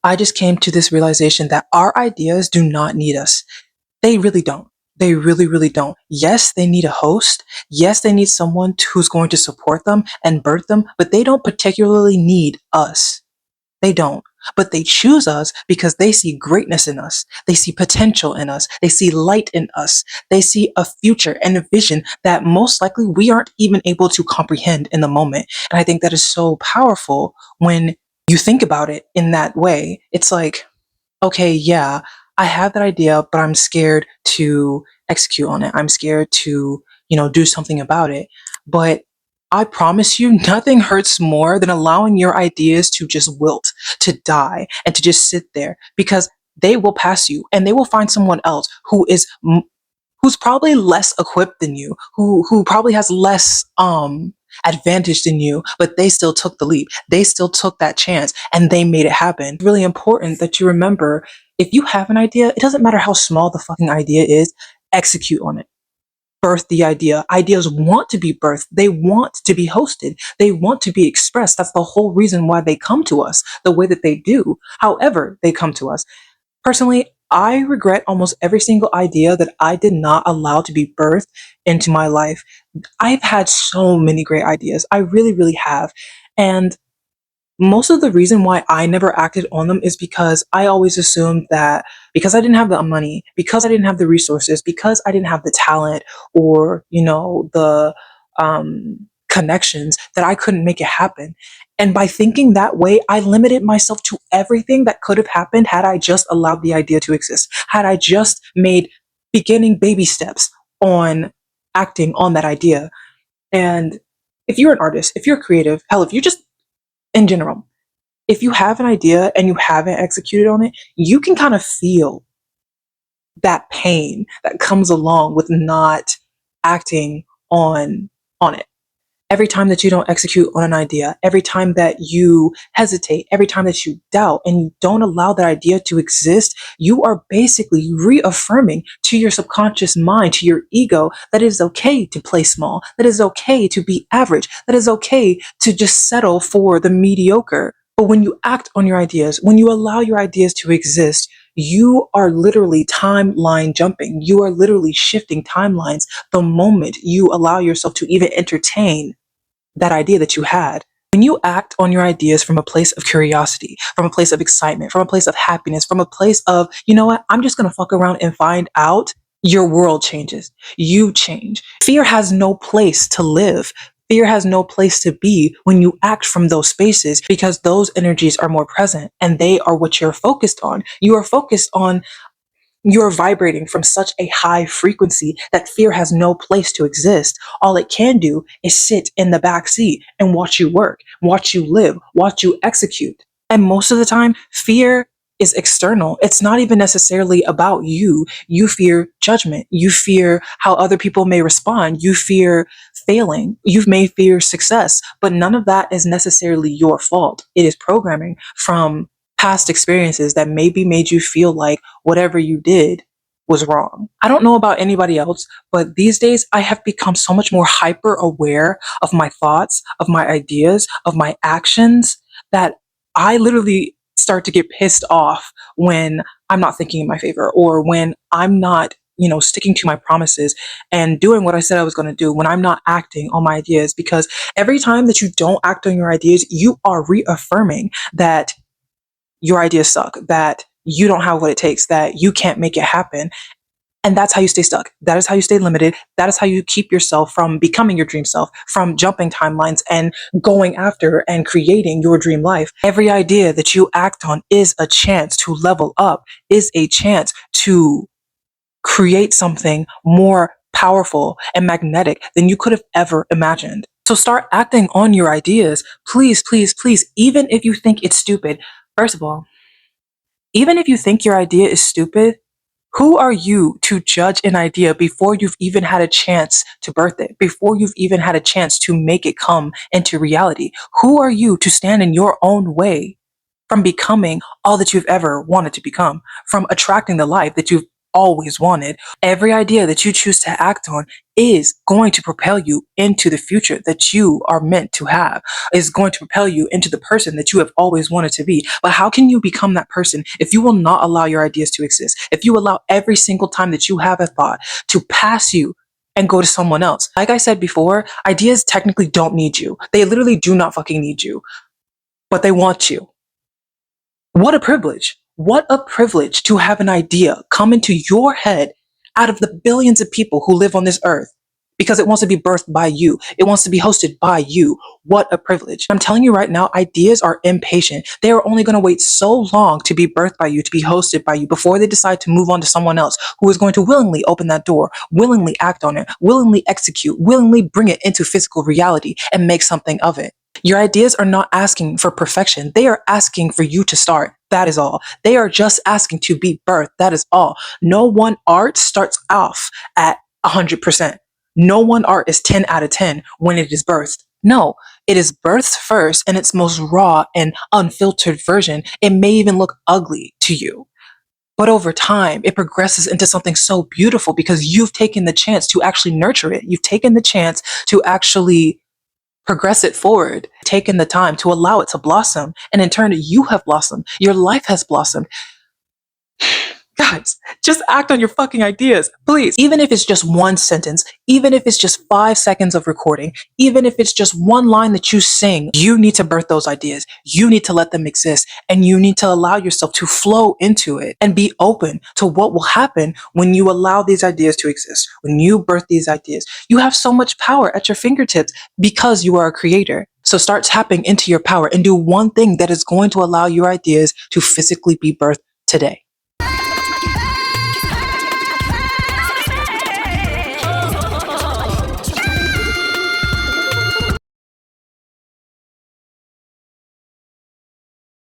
I just came to this realization that our ideas do not need us. They really don't. They really, really don't. Yes, they need a host. Yes, they need someone who's going to support them and birth them, but they don't particularly need us. They don't. But they choose us because they see greatness in us. They see potential in us. They see light in us. They see a future and a vision that most likely we aren't even able to comprehend in the moment. And I think that is so powerful when you think about it in that way. It's like, okay, yeah, I have that idea, but I'm scared to execute on it. I'm scared to, do something about it. But I promise you, nothing hurts more than allowing your ideas to just wilt, to die, and to just sit there because they will pass you and they will find someone else who's probably less equipped than you, who probably has less advantage than you, but they still took the leap. They still took that chance and they made it happen. It's really important that you remember, if you have an idea, it doesn't matter how small the fucking idea is, execute on it. Birth the idea. Ideas want to be birthed. They want to be hosted. They want to be expressed. That's the whole reason why they come to us the way that they do. However, they come to us. Personally, I regret almost every single idea that I did not allow to be birthed into my life. I've had so many great ideas. I really, really have. And most of the reason why I never acted on them is because I always assumed that because I didn't have the money, because I didn't have the resources, because I didn't have the talent or, the connections, that I couldn't make it happen. And by thinking that way, I limited myself to everything that could have happened had I just allowed the idea to exist, had I just made beginning baby steps on acting on that idea. And if you're an artist, if you're creative, hell, if you just in general, if you have an idea and you haven't executed on it, you can kind of feel that pain that comes along with not acting on it. Every time that you don't execute on an idea, every time that you hesitate, every time that you doubt and you don't allow that idea to exist, you are basically reaffirming to your subconscious mind, to your ego, that it is okay to play small, that it is okay to be average, that it is okay to just settle for the mediocre. But when you act on your ideas, when you allow your ideas to exist, you are literally timeline jumping. You are literally shifting timelines the moment you allow yourself to even entertain that idea that you had. When you act on your ideas from a place of curiosity, from a place of excitement, from a place of happiness, from a place of, you know what, I'm just going to fuck around and find out, your world changes. You change. Fear has no place to live. Fear has no place to be when you act from those spaces because those energies are more present and they are what you're focused on. You are focused on, you're vibrating from such a high frequency that fear has no place to exist. All it can do is sit in the back seat and watch you work, watch you live, watch you execute. And most of the time, fear is external. It's not even necessarily about you. You fear judgment. You fear how other people may respond. You fear failing. You may fear success, but none of that is necessarily your fault. It is programming from past experiences that maybe made you feel like whatever you did was wrong. I don't know about anybody else, but these days I have become so much more hyper aware of my thoughts, of my ideas, of my actions, that I literally start to get pissed off when I'm not thinking in my favor or when I'm not, sticking to my promises and doing what I said I was going to do, when I'm not acting on my ideas. Because every time that you don't act on your ideas, you are reaffirming that your ideas suck, that you don't have what it takes, that you can't make it happen. And that's how you stay stuck. That is how you stay limited. That is how you keep yourself from becoming your dream self, from jumping timelines and going after and creating your dream life. Every idea that you act on is a chance to level up, is a chance to create something more powerful and magnetic than you could have ever imagined. So start acting on your ideas. Please, please, please, even if you think it's stupid. First of all, even if you think your idea is stupid, who are you to judge an idea before you've even had a chance to birth it, before you've even had a chance to make it come into reality? Who are you to stand in your own way from becoming all that you've ever wanted to become, from attracting the life that you've always wanted. Every idea that you choose to act on is going to propel you into the future that you are meant to have, is going to propel you into the person that you have always wanted to be. But how can you become that person if you will not allow your ideas to exist? If you allow every single time that you have a thought to pass you and go to someone else? Like I said before, ideas technically don't need you. They literally do not fucking need you, but they want you. What a privilege. What a privilege to have an idea come into your head out of the billions of people who live on this earth because it wants to be birthed by you. It wants to be hosted by you. What a privilege. I'm telling you right now, ideas are impatient. They are only going to wait so long to be birthed by you, to be hosted by you before they decide to move on to someone else who is going to willingly open that door, willingly act on it, willingly execute, willingly bring it into physical reality and make something of it. Your ideas are not asking for perfection. They are asking for you to start. That is all. They are just asking to be birthed. That is all. No one art starts off at 100%. No one art is 10 out of 10 when it is birthed. No, it is birthed first in its most raw and unfiltered version. It may even look ugly to you. But over time, it progresses into something so beautiful because you've taken the chance to actually nurture it. You've taken the chance to actually progress it forward, taken the time to allow it to blossom. And in turn, you have blossomed. Your life has blossomed. Guys, just act on your fucking ideas, please. Even if it's just one sentence, even if it's just 5 seconds of recording, even if it's just one line that you sing, you need to birth those ideas. You need to let them exist, and you need to allow yourself to flow into it and be open to what will happen when you allow these ideas to exist. When you birth these ideas, you have so much power at your fingertips because you are a creator. So start tapping into your power and do one thing that is going to allow your ideas to physically be birthed today.